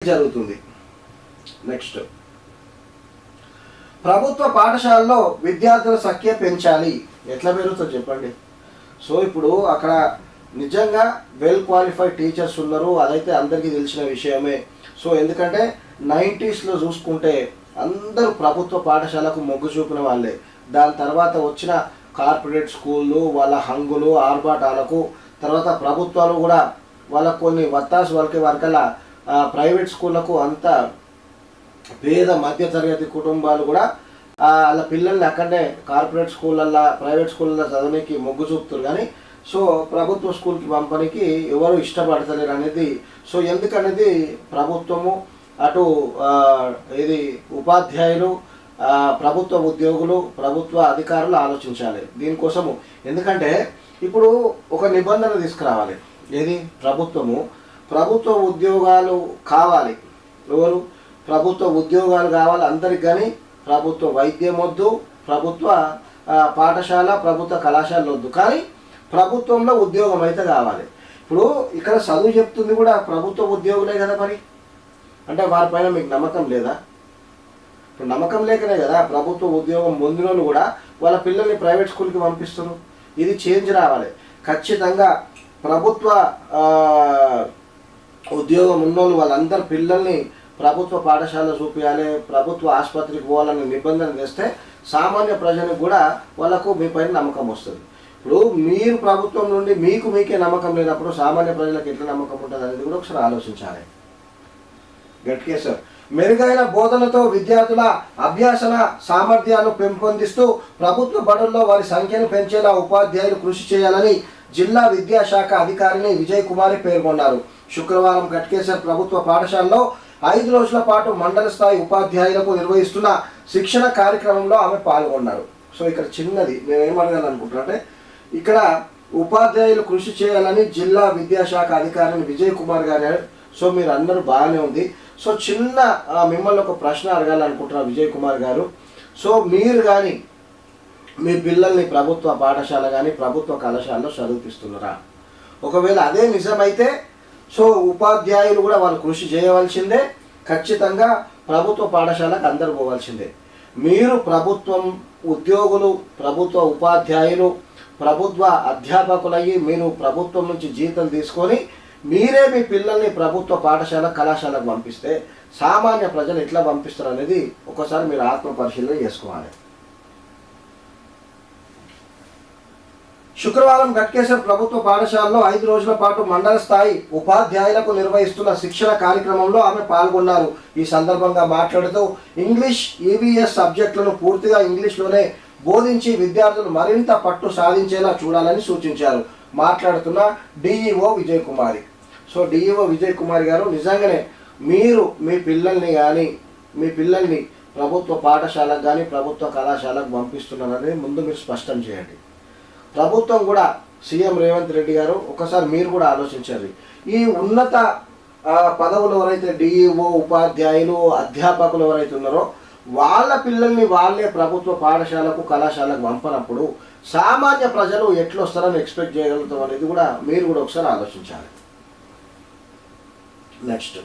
జరుగుతుంది. నెక్స్ట్, ప్రభుత్వ పాఠశాలలో విద్యార్థుల సంఖ్య పెంచాలి. ఎట్లా పెరుగుతుంది చెప్పండి? సో ఇప్పుడు అక్కడ నిజంగా వెల్ క్వాలిఫైడ్ టీచర్స్ ఉన్నారు, అదైతే అందరికీ తెలిసిన విషయమే. సో ఎందుకంటే 90sలో చూసుకుంటే అందరూ ప్రభుత్వ పాఠశాలకు మొగ్గు చూపిన వాళ్ళే. దాని తర్వాత వచ్చిన కార్పొరేట్ స్కూళ్ళు వాళ్ళ హంగులు ఆర్భాటాలకు, తర్వాత ప్రభుత్వాలు కూడా వాళ్ళకు కొన్ని వత్తాసు వరకల్లా ప్రైవేట్ స్కూళ్ళకు అంత పేద మధ్యతరగతి కుటుంబాలు కూడా వాళ్ళ పిల్లల్ని అక్కడనే కార్పొరేట్ స్కూళ్ళల్లో ప్రైవేట్ స్కూళ్ళల్లో చదవడానికి మొగ్గు చూపుతారు. కానీ సో ప్రభుత్వ స్కూల్కి పంపడానికి ఎవరు ఇష్టపడతలేరు అనేది. సో ఎందుకనేది ప్రభుత్వము అటు ఇది ఉపాధ్యాయులు, ప్రభుత్వ ఉద్యోగులు, ప్రభుత్వ అధికారులు ఆలోచించాలి దీనికోసము. ఎందుకంటే ఇప్పుడు ఒక నిబంధన తీసుకురావాలి. ఏది? ప్రభుత్వ ఉద్యోగాలు కావాలి. ఎవరు? ప్రభుత్వ ఉద్యోగాలు కావాలి అందరికి. కానీ ప్రభుత్వ వైద్యం వద్దు, ప్రభుత్వ పాఠశాల ప్రభుత్వ కళాశాల వద్దు, కానీ ప్రభుత్వంలో ఉద్యోగం అయితే కావాలి. ఇప్పుడు ఇక్కడ చదువు చెప్తుంది కూడా ప్రభుత్వ ఉద్యోగులే కదా. మరి అంటే వారిపైన మీకు నమ్మకం లేదా? ఇప్పుడు నమ్మకం లేకనే కదా ప్రభుత్వ ఉద్యోగం పొందిన వాళ్ళు కూడా వాళ్ళ పిల్లల్ని ప్రైవేట్ స్కూల్కి పంపిస్తున్నారు. ఇది చేంజ్ రావాలి ఖచ్చితంగా. ప్రభుత్వ ఉద్యోగం ఉన్నోళ్ళు వాళ్ళందరి పిల్లల్ని ప్రభుత్వ పాఠశాలలో చూపించాలి, ప్రభుత్వ ఆసుపత్రికి పోవాలని నిబంధన తెస్తే సామాన్య ప్రజలకు కూడా వాళ్ళకు మీ పైన నమ్మకం వస్తుంది. ఇప్పుడు మీరు ప్రభుత్వం నుండి మీకే నమ్మకం లేనప్పుడు సామాన్య ప్రజలకు ఎట్లా నమ్మకం ఉంటుంది అనేది కూడా ఒకసారి ఆలోచించాలి. గట్టిగా సార్. మెరుగైన బోధనతో విద్యార్థుల అభ్యాసన సామర్థ్యాలు పెంపొందిస్తూ ప్రభుత్వ బడుల్లో వారి సంఖ్యను పెంచేలా ఉపాధ్యాయులు కృషి చేయాలని జిల్లా విద్యాశాఖ అధికారిని విజయ్ కుమారి పేర్కొన్నారు. శుక్రవారం గట్కేసర్ ప్రభుత్వ పాఠశాలలో 5 రోజుల పాటు మండల స్థాయి ఉపాధ్యాయులకు నిర్వహిస్తున్న శిక్షణ కార్యక్రమంలో ఆమె పాల్గొన్నారు. సో ఇక్కడ చిన్నది నేను ఏమడగాలి అనుకుంటున్నా, ఇక్కడ ఉపాధ్యాయులు కృషి చేయాలని జిల్లా విద్యాశాఖ అధికారిని విజయ్ కుమార్ గారు. సో మీరు అందరూ బాగానే ఉంది. సో చిన్న మిమ్మల్ని ఒక ప్రశ్న అడగాలనుకుంటున్నా విజయ్ కుమార్ గారు. సో మీరు కానీ మీ పిల్లల్ని ప్రభుత్వ పాఠశాల కానీ ప్రభుత్వ కళాశాలలో చదివిపిస్తున్నారా? ఒకవేళ అదే నిజమైతే సో ఉపాధ్యాయులు కూడా వాళ్ళు కృషి చేయవలసిందే. ఖచ్చితంగా ప్రభుత్వ పాఠశాలకు అందరూ పోవాల్సిందే. మీరు ప్రభుత్వం ఉద్యోగులు, ప్రభుత్వ ఉపాధ్యాయులు, ప్రభుత్వ అధ్యాపకులయ్యి మీరు ప్రభుత్వం నుంచి జీతం తీసుకొని మీరే మీ పిల్లల్ని ప్రభుత్వ పాఠశాల కళాశాలకు పంపిస్తే సామాన్య ప్రజలు ఎట్లా పంపిస్తారు అనేది ఒకసారి మీరు ఆత్మ పరిశీలన చేసుకోవాలి. శుక్రవారం గట్కేసర్ ప్రభుత్వ పాఠశాలలో 5 రోజుల పాటు మండల స్థాయి ఉపాధ్యాయులకు నిర్వహిస్తున్న శిక్షణ కార్యక్రమంలో ఆమె పాల్గొన్నారు. ఈ సందర్భంగా మాట్లాడుతూ ఇంగ్లీష్, ఈవీఎస్ సబ్జెక్టులను పూర్తిగా ఇంగ్లీష్లోనే బోధించి విద్యార్థులు మరింత పట్టు సాధించేలా చూడాలని సూచించారు. మాట్లాడుతున్న డిఈఓ విజయ్ కుమారి. సో డిఈఓ విజయ్ కుమార్ గారు, నిజంగానే మీరు మీ పిల్లల్ని ప్రభుత్వ పాఠశాలకు కానీ ప్రభుత్వ కళాశాలకు పంపిస్తున్నారని ముందు మీరు స్పష్టం చేయండి. ప్రభుత్వం కూడా సీఎం రేవంత్ రెడ్డి గారు ఒకసారి మీరు కూడా ఆలోచించారు. ఈ ఉన్నత పదవులు ఎవరైతే డిఈఓ, ఉపాధ్యాయులు, అధ్యాపకులు ఎవరైతే ఉన్నారో వాళ్ళ పిల్లల్ని వాళ్ళే ప్రభుత్వ పాఠశాలకు కళాశాలకు పంపనప్పుడు సామాన్య ప్రజలు ఎట్లా వస్తారని ఎక్స్పెక్ట్ చేయగలుగుతాం అనేది కూడా మీరు కూడా ఒకసారి ఆలోచించాలి. నెక్స్ట్,